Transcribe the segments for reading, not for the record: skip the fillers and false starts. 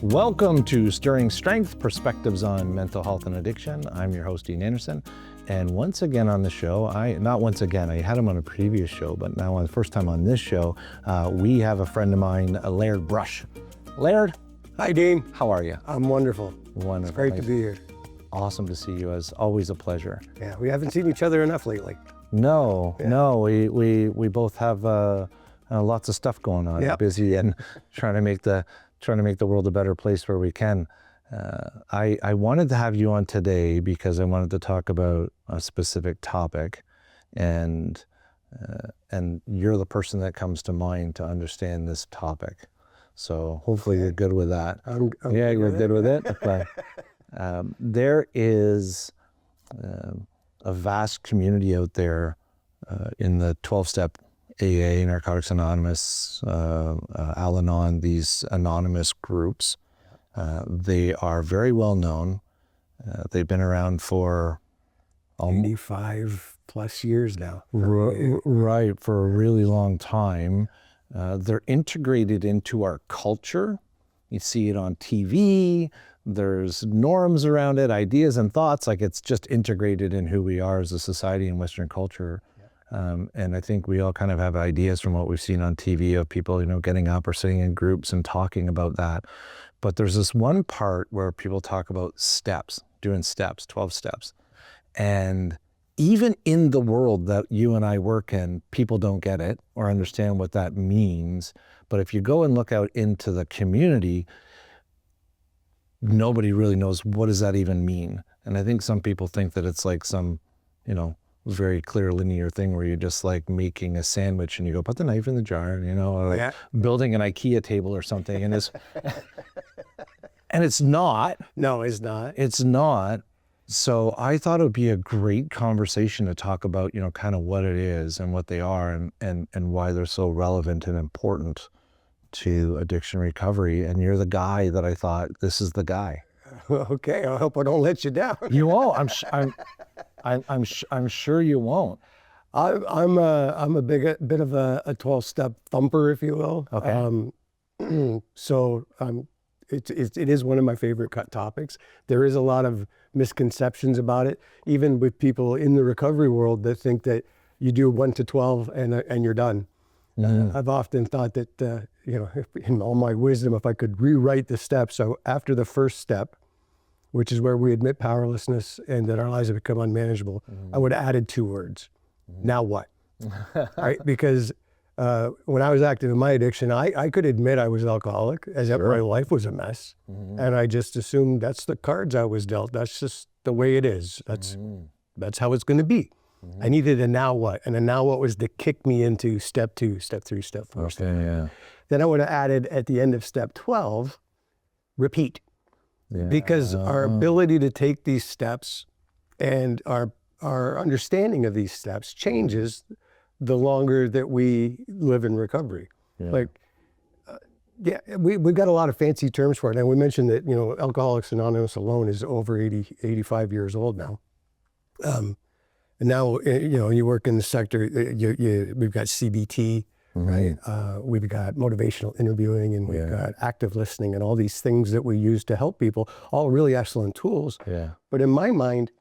Welcome to Stirring Strength, Perspectives on Mental Health and Addiction. I'm your host, Dean Anderson. And once again on the show, I had him on a previous show, but now on the first time on this show, we have a friend of mine, Laird Brush. Laird. Hi, Dean. How are you? I'm wonderful. Wonderful. It's great to be here. Awesome to see you. As always, a pleasure. Yeah, we haven't seen each other enough lately. No, we both have lots of stuff going on. Yep. Busy and trying to make the world a better place where we can. I wanted to have you on today because I wanted to talk about a specific topic, and you're the person that comes to mind to understand this topic. So hopefully you're good with that. You're good with it. But there is a vast community out there in the 12-step AA, Narcotics Anonymous, Al-Anon, these anonymous groups. They are very well known. They've been around for 85 plus years now. Right, for a really long time. They're integrated into our culture. You see it on TV. There's norms around it, ideas and thoughts, like it's just integrated in who we are as a society and Western culture. And I think we all kind of have ideas from what we've seen on TV of people, getting up or sitting in groups and talking about that. But there's this one part where people talk about steps, doing steps, 12 steps. And even in the world that you and I work in, people don't get it or understand what that means. But if you go and look out into the community, nobody really knows what does that even mean. And I think some people think that it's like some, very clear linear thing where you're just like making a sandwich and you go put the knife in the jar, or like building an IKEA table or something, and it's and it's not. No, it's not. It's not. So I thought it would be a great conversation to talk about, kind of what it is and what they are and why they're so relevant and important to addiction recovery. And you're the guy that I thought, this is the guy. Okay, I hope I don't let you down. You won't. I'm sure you won't. I'm a bit of a 12-step thumper, if you will. Okay. So it is one of my favorite topics. There is a lot of misconceptions about it, even with people in the recovery world that think that you do 1 to 12 and you're done. I've often thought that in all my wisdom, if I could rewrite the steps, so after the first step, which is where we admit powerlessness and that our lives have become unmanageable, I would have added 2 words. Now what? Right? Because when I was active in my addiction, I could admit I was alcoholic, as if my life was a mess. And I just assumed that's the cards I was dealt. That's just the way it is. That's how it's going to be. I needed a now what. And a now what was to kick me into step 2, step 3, step 4. Okay, step 5. yeah. Then I would have added at the end of step 12, repeat. Yeah. Because our ability to take these steps and our understanding of these steps changes the longer that we live in recovery. Yeah. We've got a lot of fancy terms for it. And we mentioned that, Alcoholics Anonymous alone is over 85 years old now. And now, you work in the sector, we've got CBT, right? We've got motivational interviewing, and we've got active listening, and all these things that we use to help people, all really excellent tools. Yeah. But in my mind,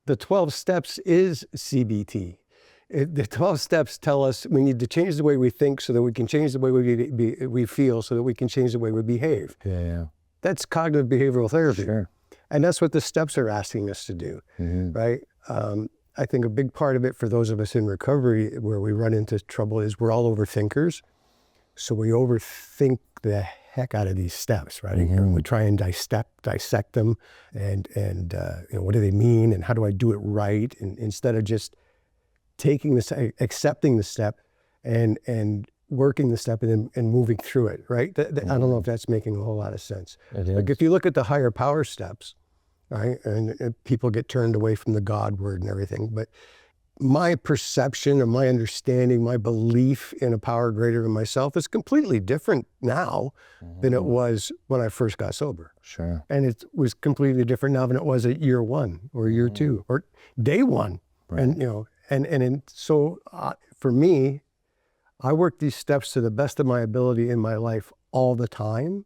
the 12 steps is CBT. The 12 steps tell us we need to change the way we think so that we can change the way we feel so that we can change the way we behave. Yeah. That's cognitive behavioral therapy. Sure. And that's what the steps are asking us to do, right? I think a big part of it for those of us in recovery where we run into trouble is we're all overthinkers. So we overthink the heck out of these steps, right? We try and dissect them and what do they mean and how do I do it right? And instead of just taking this, accepting the step and working the step and moving through it, right? I don't know if that's making a whole lot of sense. Like if you look at the higher power steps, right? And people get turned away from the God word and everything. But my perception and my understanding, my belief in a power greater than myself is completely different now than it was when I first got sober. Sure. And it was completely different now than it was at year 1 or year 2 or day 1. Right. And so for me, I work these steps to the best of my ability in my life all the time.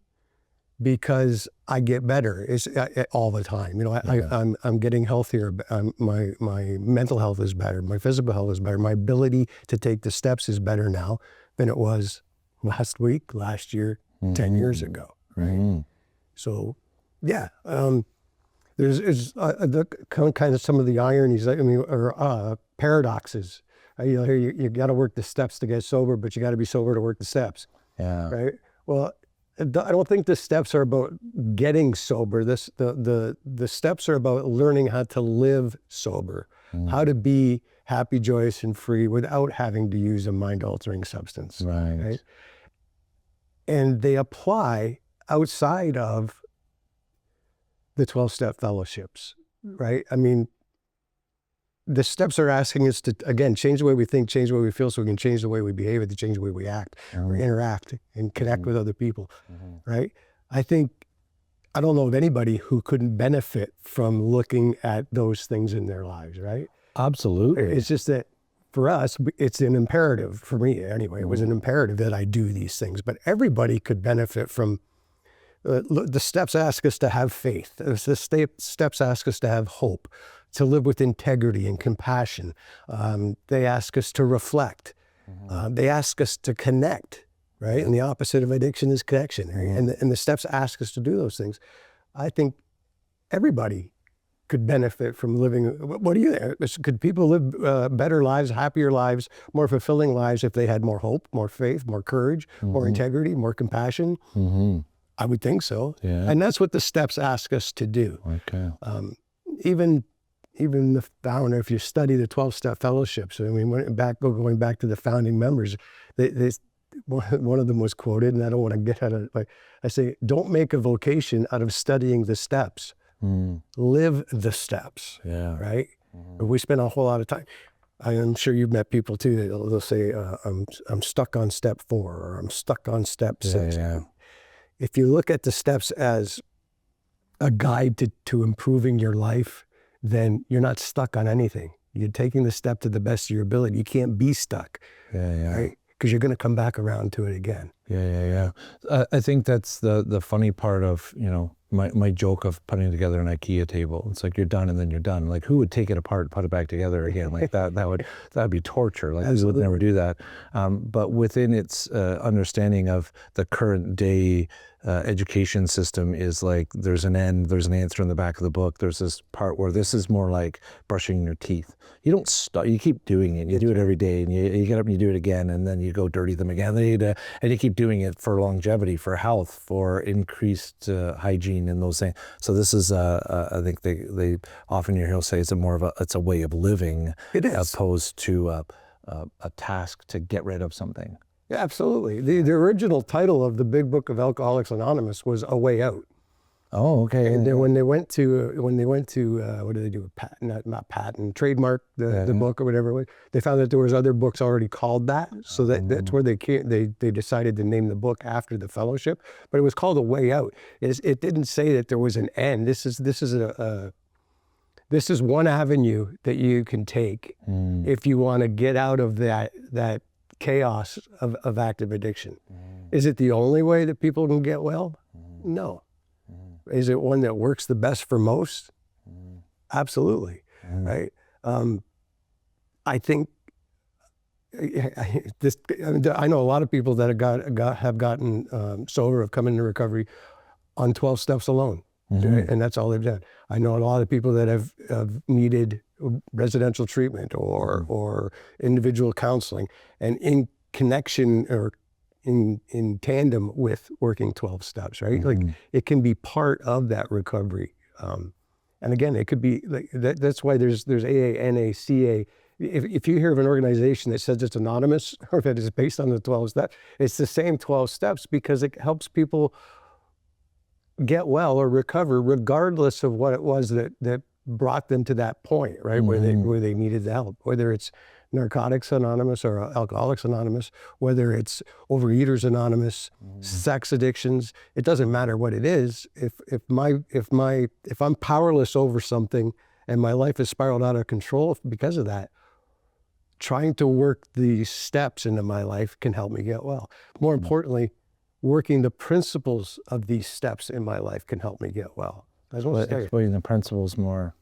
because I get better. It's all the time. You know, I'm getting healthier. My mental health is better. My physical health is better. My ability to take the steps is better now than it was last week, last year, 10 years ago. Right. So, yeah. There's the kind of some of the ironies. I mean, or paradoxes. You know, you got to work the steps to get sober, but you got to be sober to work the steps. Yeah. Right. Well, I don't think the steps are about getting sober. The steps are about learning how to live sober, how to be happy, joyous, and free without having to use a mind-altering substance. Right. And they apply outside of the 12-step fellowships. Right. I mean, the steps are asking us to, again, change the way we think, change the way we feel, so we can change the way we behave, and to change the way we act, or interact, and connect with other people, right? I don't know of anybody who couldn't benefit from looking at those things in their lives, right? Absolutely. It's just that for us, it's an imperative, for me anyway, it was an imperative that I do these things, but everybody could benefit from. The steps ask us to have faith. The steps ask us to have hope, to live with integrity and compassion. They ask us to reflect. They ask us to connect, right? And the opposite of addiction is connection. Right? And the steps ask us to do those things. I think everybody could benefit from living. What do you think? Could people live better lives, happier lives, more fulfilling lives if they had more hope, more faith, more courage, more integrity, more compassion? I would think so. Yeah. And that's what the steps ask us to do. Okay. Even the founder, if you study the 12-step fellowships, I mean, going back to the founding members, one of them was quoted, and I don't want to get out of it, but I say, don't make a vocation out of studying the steps. Live the steps. Yeah. Right? We spend a whole lot of time. I'm sure you've met people too, they'll say, I'm stuck on step 4, or I'm stuck on step 6. Yeah. If you look at the steps as a guide to improving your life, then you're not stuck on anything. You're taking the step to the best of your ability. You can't be stuck, right? Because you're going to come back around to it again. I think that's the funny part of, you know, my joke of putting together an IKEA table. It's like, you're done and then you're done. Like, who would take it apart and put it back together again? Like that'd be torture. Like, we would never do that. But within its understanding of the current day education system is like, there's an end, there's an answer in the back of the book. There's this part where this is more like brushing your teeth. You don't stop, you keep doing it. You do it every day, and you get up and you do it again, and then you go dirty them again. And you keep doing it for longevity, for health, for increased hygiene and those things. So this is, I think they often you hear say it's a way of living. It is. Opposed to a task to get rid of something. Yeah, absolutely. The original title of the Big Book of Alcoholics Anonymous was A Way Out. Oh, okay. And then when they went to what do they do? Not patent, trademark the book or whatever it was. They found that there was other books already called that, so that's where they decided to name the book after the fellowship. But it was called A Way Out. It didn't say that there was an end. This is one avenue that you can take if you want to get out of that chaos of active addiction. Is it the only way that people can get well? No. Is it one that works the best for most? Absolutely, right? I think I know a lot of people that have gotten sober, have come into recovery on 12 steps alone, right? And that's all they've done. I know a lot of people that have needed residential treatment or individual counseling, and in connection or in tandem with working 12 steps, right? Like, it can be part of that recovery. And again, it could be like that's why there's AA, NA, CA. If you hear of an organization that says it's anonymous or that is based on the 12 steps, it's the same 12 steps because it helps people get well or recover regardless of what it was that brought them to that point, right? Where they needed the help, whether it's Narcotics Anonymous or Alcoholics Anonymous, whether it's Overeaters Anonymous, sex addictions. It doesn't matter what it is. If I'm powerless over something and my life has spiraled out of control because of that, trying to work these steps into my life can help me get well. More importantly, working the principles of these steps in my life can help me get well. Explain the principles more.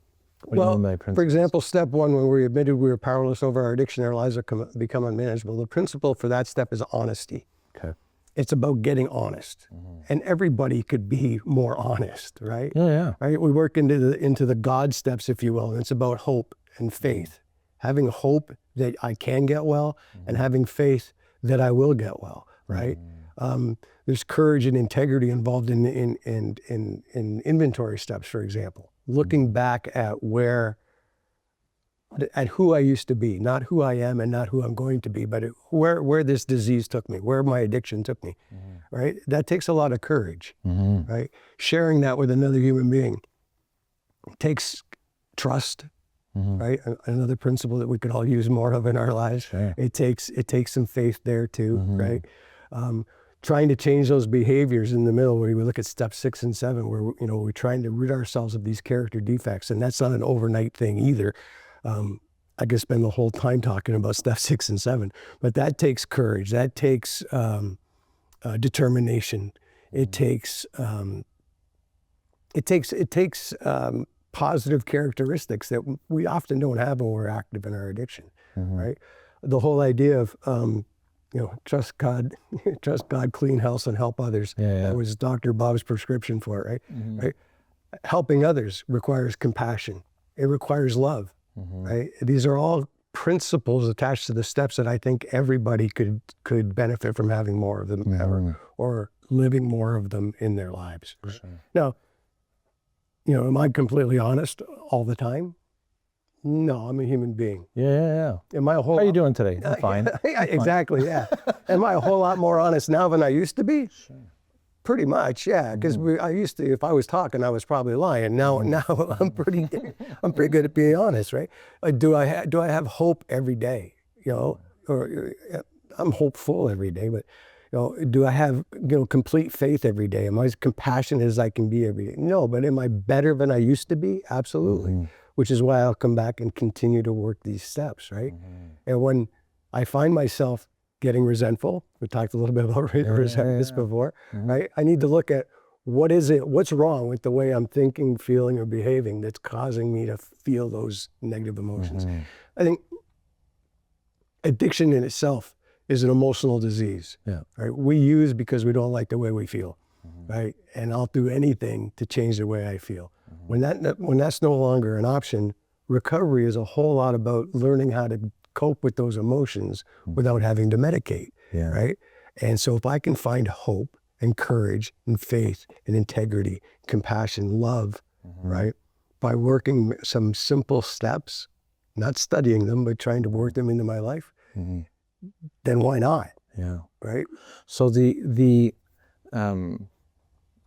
What do you Well, mean by principles? for example, step one, when we admitted we were powerless over our addiction, our lives have become unmanageable. The principle for that step is honesty. Okay. It's about getting honest, and everybody could be more honest, right? Yeah. Right. We work into the God steps, if you will, and it's about hope and faith. Having hope that I can get well, and having faith that I will get well, right? There's courage and integrity involved in inventory steps, for example. Looking back at who I used to be, not who I am and not who I'm going to be, but where this disease took me, where my addiction took me, right? That takes a lot of courage, right? Sharing that with another human being takes trust, right? Another principle that we could all use more of in our lives. Sure. It takes some faith there too, right? Trying to change those behaviors in the middle, where we look at step 6 and 7, where we're trying to rid ourselves of these character defects, and that's not an overnight thing either. I could spend the whole time talking about step 6 and 7, but that takes courage. That takes determination. It takes positive characteristics that we often don't have when we're active in our addiction, right? The whole idea of trust God, clean house, and help others. That was Dr. Bob's prescription for it, right? Right? Helping others requires compassion. It requires love, right? These are all principles attached to the steps that I think everybody could benefit from having more of them, or living more of them in their lives. Right? Sure. Now, am I completely honest all the time? No, I'm a human being. Yeah. Am I a whole? How are you doing today? I'm fine. Exactly. Yeah. Am I a whole lot more honest now than I used to be? Sure. Pretty much, yeah. Because I used to, if I was talking, I was probably lying. Now I'm pretty good at being honest, right? Do I have hope every day? Or I'm hopeful every day, but do I have complete faith every day? Am I as compassionate as I can be every day? No, but am I better than I used to be? Absolutely. Which is why I'll come back and continue to work these steps, right? And when I find myself getting resentful, we talked a little bit about resentment before, right? I need to look at what's wrong with the way I'm thinking, feeling, or behaving that's causing me to feel those negative emotions. I think addiction in itself is an emotional disease, right? We use because we don't like the way we feel, right? And I'll do anything to change the way I feel. When that's no longer an option, recovery is a whole lot about learning how to cope with those emotions without having to medicate, right? And so if I can find hope and courage and faith and integrity, compassion, love, right? By working some simple steps, not studying them, but trying to work them into my life, then why not? Yeah. Right? So within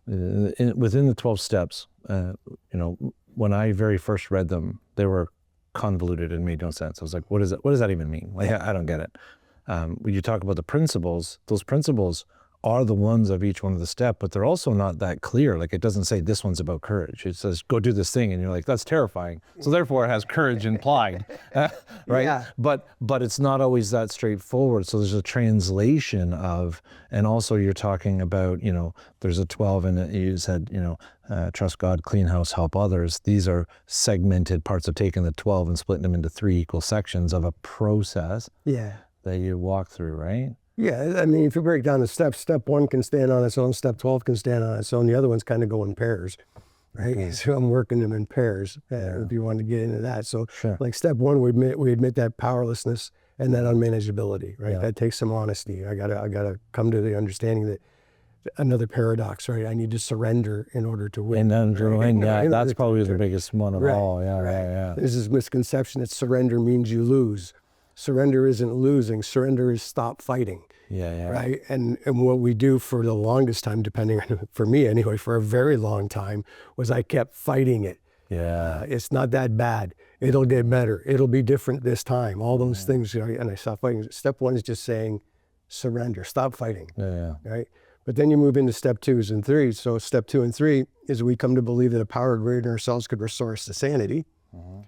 the 12 steps, when I very first read them, they were convoluted and made no sense. I was like, what does that even mean? Like, I don't get it. When you talk about the principles, those principles are the ones of each one of the step, but they're also not that clear. Like, it doesn't say this one's about courage. It says, go do this thing. And you're like, that's terrifying. So therefore it has courage implied, right? Yeah. But it's not always that straightforward. So there's a translation of, and also you're talking about, there's a 12 and you said, trust God, clean house, help others. These are segmented parts of taking the 12 and splitting them into 3 equal sections of a process that you walk through, right? Yeah, I mean, if you break down the steps, step 1 can stand on its own, step 12 can stand on its own, the other ones kind of go in pairs, right? So I'm working them in pairs, if you want to get into that. So like step 1, we admit that powerlessness and that unmanageability, right? That takes some honesty. I gotta come to the understanding that another paradox, right? I need to surrender in order to win. And then, that's probably the biggest one of all. There's this misconception that surrender means you lose. Surrender isn't losing. Surrender is stop fighting. Right? And what we do for the longest time, depending on, for me anyway, for a very long time, was I kept fighting it. It's not that bad. It'll get better. It'll be different this time. All those things, and I stopped fighting. Step 1 is just saying, surrender, stop fighting. Right? But then you move into step 2s and 3s. So step 2 and 3 is we come to believe that a power greater than ourselves could restore us to sanity.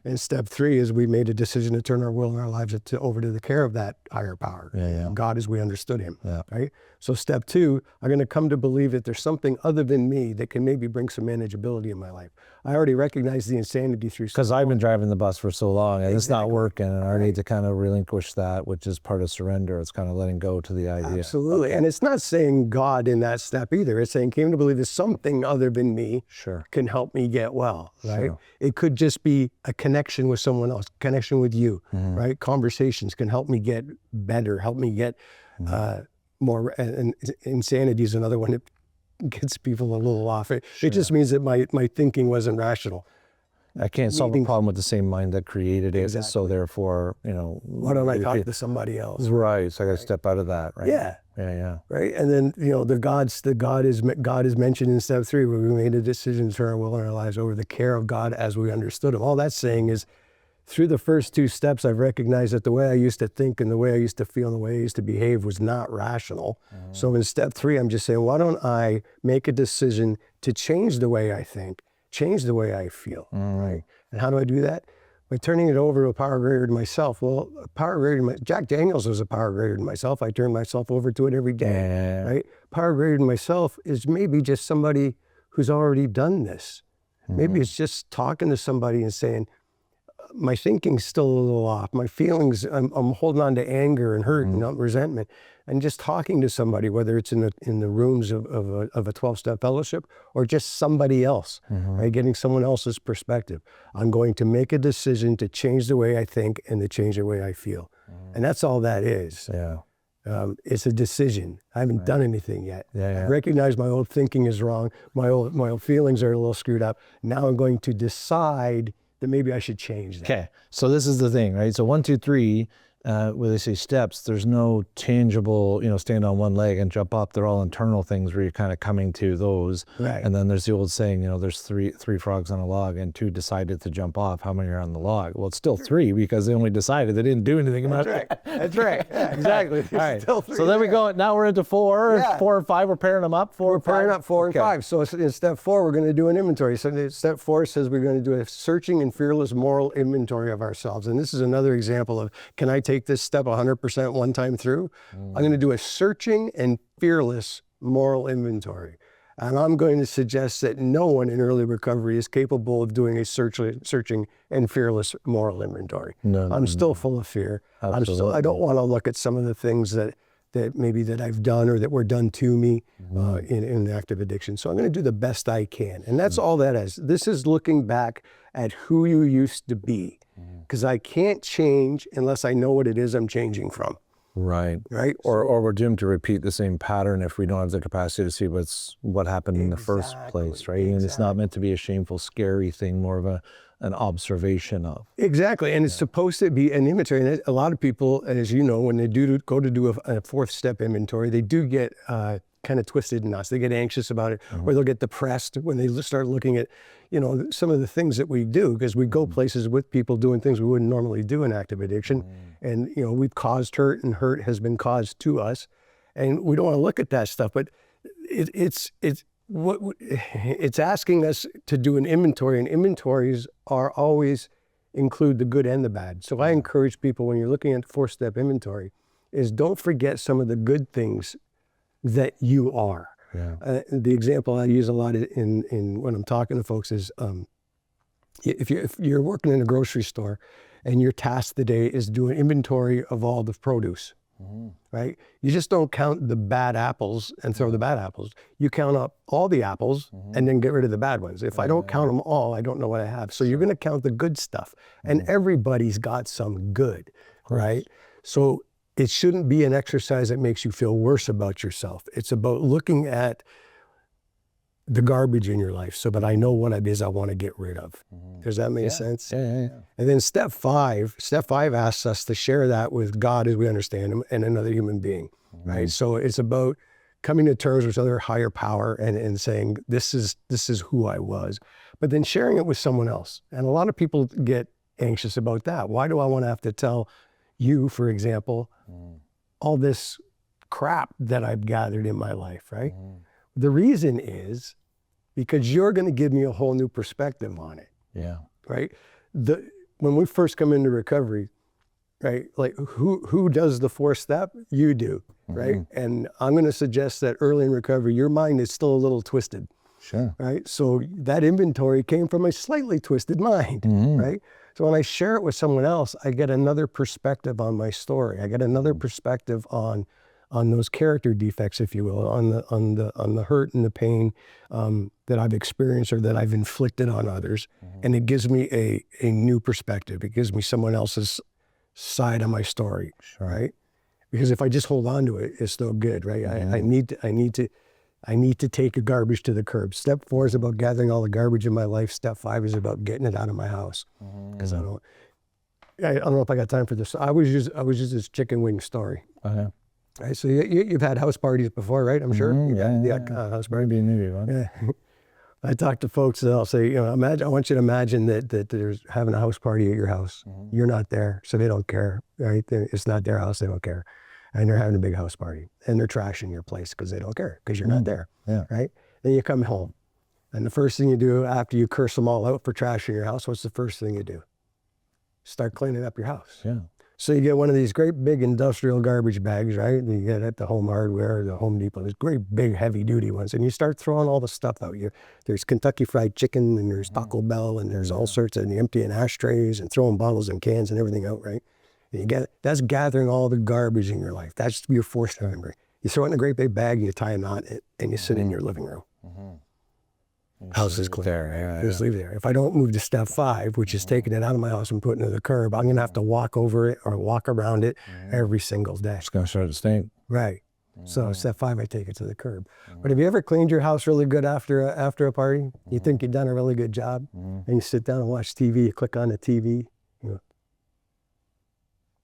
And step 3 is we made a decision to turn our will and our lives over to the care of that higher power. God as we understood him, right? So step 2, I'm going to come to believe that there's something other than me that can maybe bring some manageability in my life. I already recognize the insanity through... Because I've been driving the bus for so long and it's not working, and I need to kind of relinquish that, which is part of surrender. It's kind of letting go to the idea. Absolutely. And it's not saying God in that step either. It's saying came to believe there's something other than me can help me get well, right? It could just be a connection with someone else, connection with you, right? Conversations can help me get better, help me get more, and insanity is another one that gets people a little off. It just means that my thinking wasn't rational. I can't solve a problem with the same mind that created it. So therefore, why don't I talk to somebody else? Right. So I got to step out of that, right? Yeah. Right. And then, God is mentioned in step 3, where we made a decision to turn our will and our lives over the care of God as we understood him. All that's saying is, through the first 2 steps, I've recognized that the way I used to think and the way I used to feel and the way I used to behave was not rational. So in step 3, I'm just saying, why don't I make a decision to change the way I think, change the way I feel, right? And how do I do that? By turning it over to a power greater than myself. Well, a power greater than Jack Daniels was a power greater than myself. I turn myself over to it every day, right? Power greater than myself is maybe just somebody who's already done this. Maybe it's just talking to somebody and saying, my thinking's still a little off. My feelings, I'm holding on to anger and hurt and not resentment. And just talking to somebody, whether it's in the rooms of a 12-step fellowship or just somebody else, right? Getting someone else's perspective. I'm going to make a decision to change the way I think and to change the way I feel. And that's all that is. It's a decision. I haven't done anything yet. I recognize my old thinking is wrong. My old feelings are a little screwed up. Now I'm going to decide that maybe I should change that. Okay, so this is the thing, right? So 1, 2, 3, where they say steps, there's no tangible, stand on one leg and jump up. They're all internal things where you're kind of coming to those. Right. And then there's the old saying, there's three frogs on a log and 2 decided to jump off. How many are on the log? Well, it's still 3 because they only decided. They didn't do anything about it. That's right. Yeah, exactly. All right. So then we go, now we're into 4, 4 and 5. We're pairing them up. We're pairing up 4 and 5. So in step 4, we're going to do an inventory. So step 4 says we're going to do a searching and fearless moral inventory of ourselves. And this is another example of, can I take this step 100% one time through? I'm going to do a searching and fearless moral inventory. And I'm going to suggest that no one in early recovery is capable of doing a searching and fearless moral inventory. I'm still full of fear. I don't want to look at some of the things that I've done or that were done to me in active addiction. So I'm going to do the best I can. And that's all that is. This is looking back at who you used to be. Because I can't change unless I know what it is I'm changing from. Right. Or we're doomed to repeat the same pattern if we don't have the capacity to see what happened in the first place, right? And it's not meant to be a shameful, scary thing, more of an observation of. Exactly. And it's supposed to be an inventory. And a lot of people, as you know, when they go to do a 4th step inventory, they do get kind of twisted in us. They get anxious about it, or they'll get depressed when they start looking at, some of the things that we do, because we go places with people doing things we wouldn't normally do in active addiction. And, we've caused hurt, and hurt has been caused to us. And we don't want to look at that stuff, but it's asking us to do an inventory, and inventories are always include the good and the bad. So I encourage people, when you're looking at 4-step inventory, is don't forget some of the good things that you are. The example I use a lot in when I'm talking to folks is, if you're working in a grocery store and your task today is do an inventory of all the produce, right? You just don't count the bad apples and throw the bad apples. You count up all the apples and then get rid of the bad ones. If I don't count them all, I don't know what I have. So you're going to count the good stuff, and everybody's got some good, right? So it shouldn't be an exercise that makes you feel worse about yourself. It's about looking at the garbage in your life so that I know what it is I want to get rid of. Does that make sense? Yeah. And then step 5 asks us to share that with God as we understand him and another human being, right? So it's about coming to terms with other higher power and saying, this is who I was, but then sharing it with someone else. And a lot of people get anxious about that. Why do I want to have to tell you, for example, all this crap that I've gathered in my life, right? The reason is because you're going to give me a whole new perspective on it. Right? when we first come into recovery, right? Like who does the 4th step? You do, right? And I'm going to suggest that early in recovery, your mind is still a little twisted. Sure. Right? So that inventory came from a slightly twisted mind, right? So when I share it with someone else, I get another perspective on my story. I get another perspective on those character defects, if you will, on the hurt and the pain that I've experienced or that I've inflicted on others. And it gives me a new perspective. It gives me someone else's side of my story, right? Because if I just hold on to it, it's no good, right? I need to take the garbage to the curb. Step 4 is about gathering all the garbage in my life. Step 5 is about getting it out of my house. Because I don't know if I got time for this. I was just this chicken wing story. Yeah. Right, so you've had house parties before, right? I'm sure. House party. Yeah. I talk to folks and I'll say, I want you to imagine that there's having a house party at your house. You're not there, so they don't care, right? It's not their house, they don't care. And they're having a big house party and they're trashing your place because they don't care because you're not there, right? Then you come home and the first thing you do after you curse them all out for trashing your house, what's the first thing you do? Start cleaning up your house. Yeah. So you get one of these great big industrial garbage bags, right? You get at the Home Hardware, the Home Depot, these great big heavy duty ones. And you start throwing all the stuff out. There's Kentucky Fried Chicken and there's Taco Bell and there's all sorts of, and emptying ashtrays and throwing bottles and cans and everything out, right? And that's gathering all the garbage in your life. That's your 4th memory. You throw it in a great big bag, you tie a knot in it, and you sit in your living room. House is clean. There, Just leave it there. If I don't move to step 5, which is taking it out of my house and putting it to the curb, I'm going to have to walk over it or walk around it every single day. It's going to start to stink. Right. So step 5, I take it to the curb. But have you ever cleaned your house really good after a party? You think you've done a really good job, and you sit down and watch TV, you click on the TV, you go,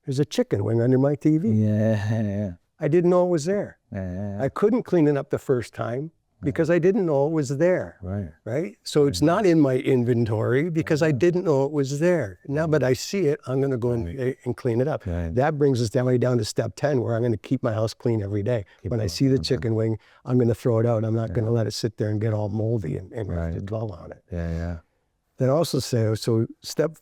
there's a chicken wing under my TV. Yeah. I didn't know it was there. Yeah. I couldn't clean it up the first time because I didn't know it was there. Right? So it's not in my inventory because I didn't know it was there. Now, but I see it, I'm going to go and clean it up. That brings us down to step 10, where I'm going to keep my house clean every day. When I see the chicken wing, I'm going to throw it out. I'm not going to let it sit there and get all moldy and have to dwell on it. Yeah. Then also say, so step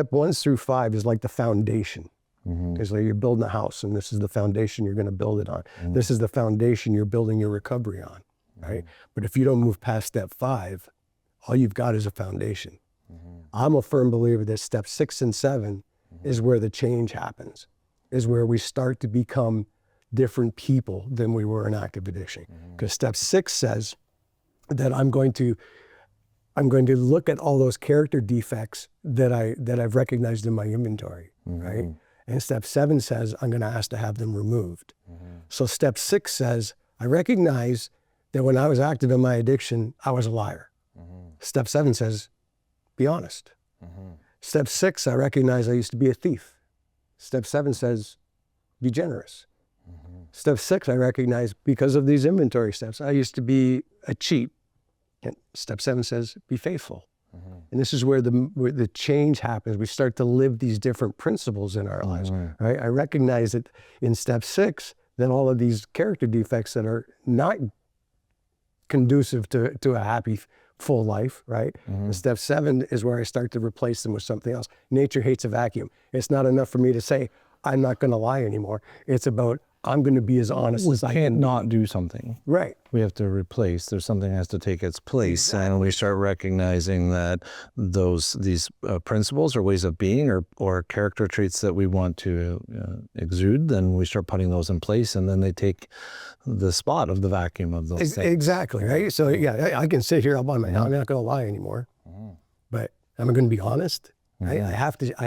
1 through 5 is like the foundation. Because like you're building a house, and this is the foundation you're going to build it on. This is the foundation you're building your recovery on, right? But if you don't move past step 5, all you've got is a foundation. I'm a firm believer that step 6 and 7 is where the change happens, is where we start to become different people than we were in active addiction. Because step 6 says that I'm going to look at all those character defects that I've recognized in my inventory, right? And step 7 says, I'm going to ask to have them removed. So step 6 says, I recognize that when I was active in my addiction, I was a liar. Step 7 says, be honest. Step 6, I recognize I used to be a thief. Step 7 says, be generous. Step 6, I recognize because of these inventory steps, I used to be a cheat. And step 7 says, be faithful. And this is where the change happens. We start to live these different principles in our lives, right? I recognize that in step 6, that all of these character defects that are not conducive to a happy, full life, right? And step 7 is where I start to replace them with something else. Nature hates a vacuum. It's not enough for me to say, I'm not going to lie anymore. It's about, I'm going to be as honest as I can. We can't not do something. Right. We have to replace. There's something that has to take its place, and we start recognizing that these principles or ways of being or character traits that we want to exude. Then we start putting those in place, and then they take the spot of the vacuum of those things. Exactly. Right. So yeah, I can sit here all by myself. I'm not going to lie anymore, but I'm going to be honest. Right? I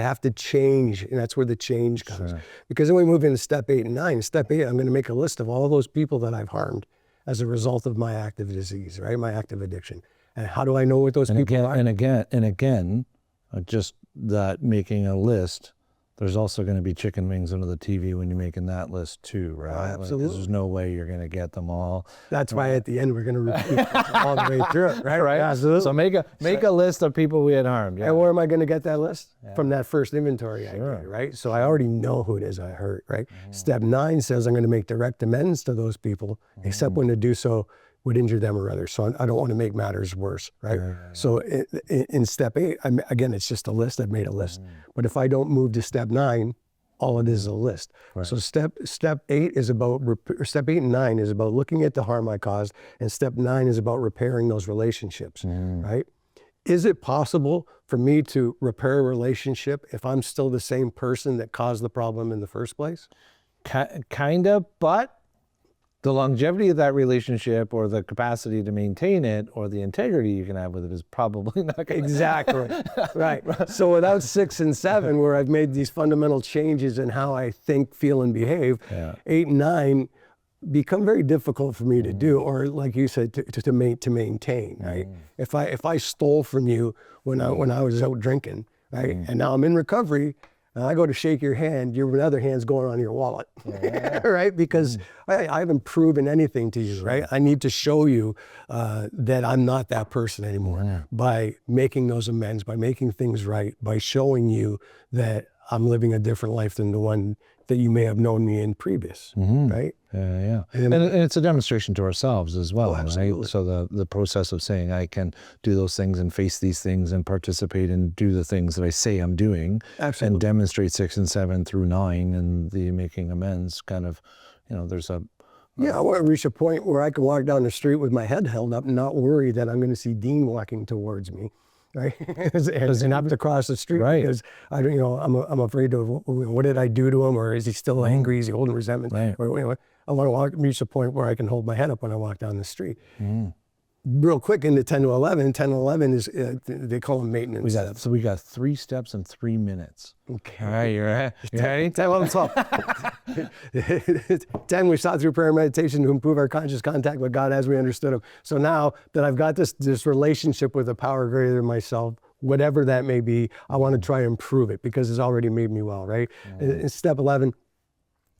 have to change, and that's where the change comes. Because then we move into step 8 and 9. Step 8, I'm going to make a list of all those people that I've harmed as a result of my active disease, right? My active addiction. And how do I know what those people are? And again, just that making a list, there's also going to be chicken wings under the TV when you're making that list too, right? Absolutely. Like, there's no way you're going to get them all. That's why at the end we're going to repeat all the way through it, right? Right. Absolutely. So make a list of people we had harmed. And where am I going to get that list? From that first inventory I did, right? So I already know who it is I hurt, right? Step 9 says I'm going to make direct amends to those people, except when to do so would injure them or others. So I don't want to make matters worse, right? So in step 8, again, it's just a list. I've made a list. But if I don't move to step 9, all it is a list. So step 8 is about, step 8 and 9 is about looking at the harm I caused, and step 9 is about repairing those relationships, right? Is it possible for me to repair a relationship if I'm still the same person that caused the problem in the first place? Kind of, but the longevity of that relationship or the capacity to maintain it or the integrity you can have with it is probably not going to Exactly, right. So without 6 and 7, where I've made these fundamental changes in how I think, feel, and behave, 8 and 9 become very difficult for me to do, or like you said, to maintain, right? If I stole from you when I was out drinking, right, and now I'm in recovery, and I go to shake your hand, your other hand's going on your wallet, right? Because I haven't proven anything to you, right? I need to show you that I'm not that person anymore by making those amends, by making things right, by showing you that I'm living a different life than the one that you may have known me in previous, right? And it's a demonstration to ourselves as well, right? So the process of saying I can do those things and face these things and participate and do the things that I say I'm doing, and demonstrate 6 and 7 through 9 and the making amends kind of, there's a... I want to reach a point where I can walk down the street with my head held up and not worry that I'm going to see Dean walking towards me. Right, and not to cross the street because I'm afraid of what did I do to him, or is he still angry? Is he holding resentment? Or I want to reach a point where I can hold my head up when I walk down the street. Real quick into 10 to 11. 10 to 11 is they call them maintenance steps. So we got 3 steps in 3 minutes. Okay. All right, you ready? 10, 11, 12. 10, we sought through prayer and meditation to improve our conscious contact with God as we understood Him. So now that I've got this relationship with a power greater than myself, whatever that may be, I want to try and improve it because it's already made me well, right? In step 11,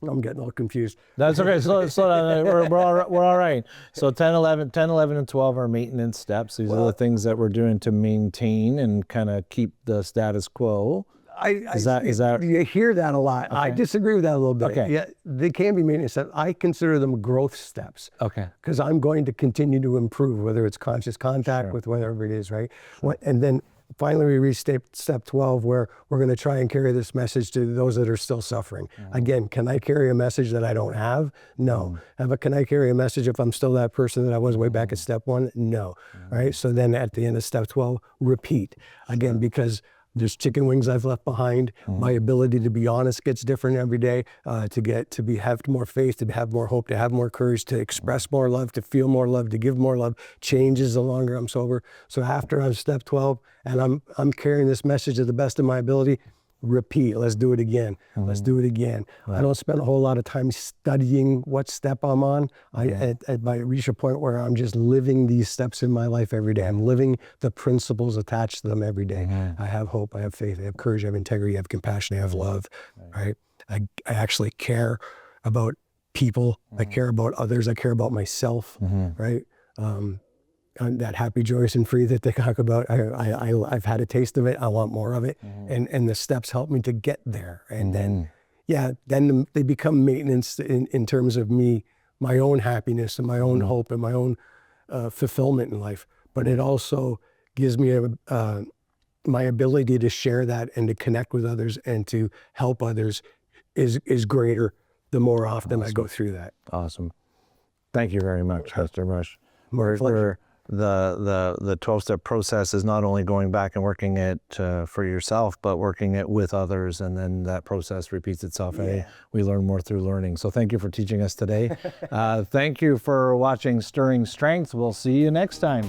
I'm getting all confused. That's okay. Slow down. We're all right. So 10, 11, and 12 are maintenance steps. These are the things that we're doing to maintain and kind of keep the status quo. Is that you hear that a lot? Okay. I disagree with that a little bit. Okay. Yeah, they can be maintenance steps. I consider them growth steps. Okay. Because I'm going to continue to improve, whether it's conscious contact with whatever it is, right? And then finally we reach step 12, where we're going to try and carry this message to those that are still suffering. Again, can I carry a message that I don't have? No. But can I carry a message if I'm still that person that I was way back at step 1? No. All right. So then at the end of step 12, repeat again, because there's chicken wings I've left behind. My ability to be honest gets different every day, to have more faith, to have more hope, to have more courage, to express more love, to feel more love, to give more love, changes the longer I'm sober. So after I'm step 12 and I'm carrying this message to the best of my ability, repeat. Let's do it again. Let's do it again. I don't spend a whole lot of time studying what step I'm on. I reach a point where I'm just living these steps in my life every day. I'm living the principles attached to them every day. I have hope, I have faith, I have courage, I have integrity, I have compassion, I have love, right? I actually care about people. I care about others. I care about myself, right? That happy, joyous, and free that they talk about, I've had a taste of it. I want more of it. And the steps help me to get there. And then they become maintenance in terms of me, my own happiness and my own hope and my own fulfillment in life. But it also gives me my ability to share that and to connect with others and to help others is greater the more often I go through that. Awesome. Thank you very much, Mr. Brush. The 12-step process is not only going back and working it for yourself, but working it with others, and then that process repeats itself. And we learn more through learning. So thank you for teaching us today. Thank you for watching Stirring Strength. We'll see you next time.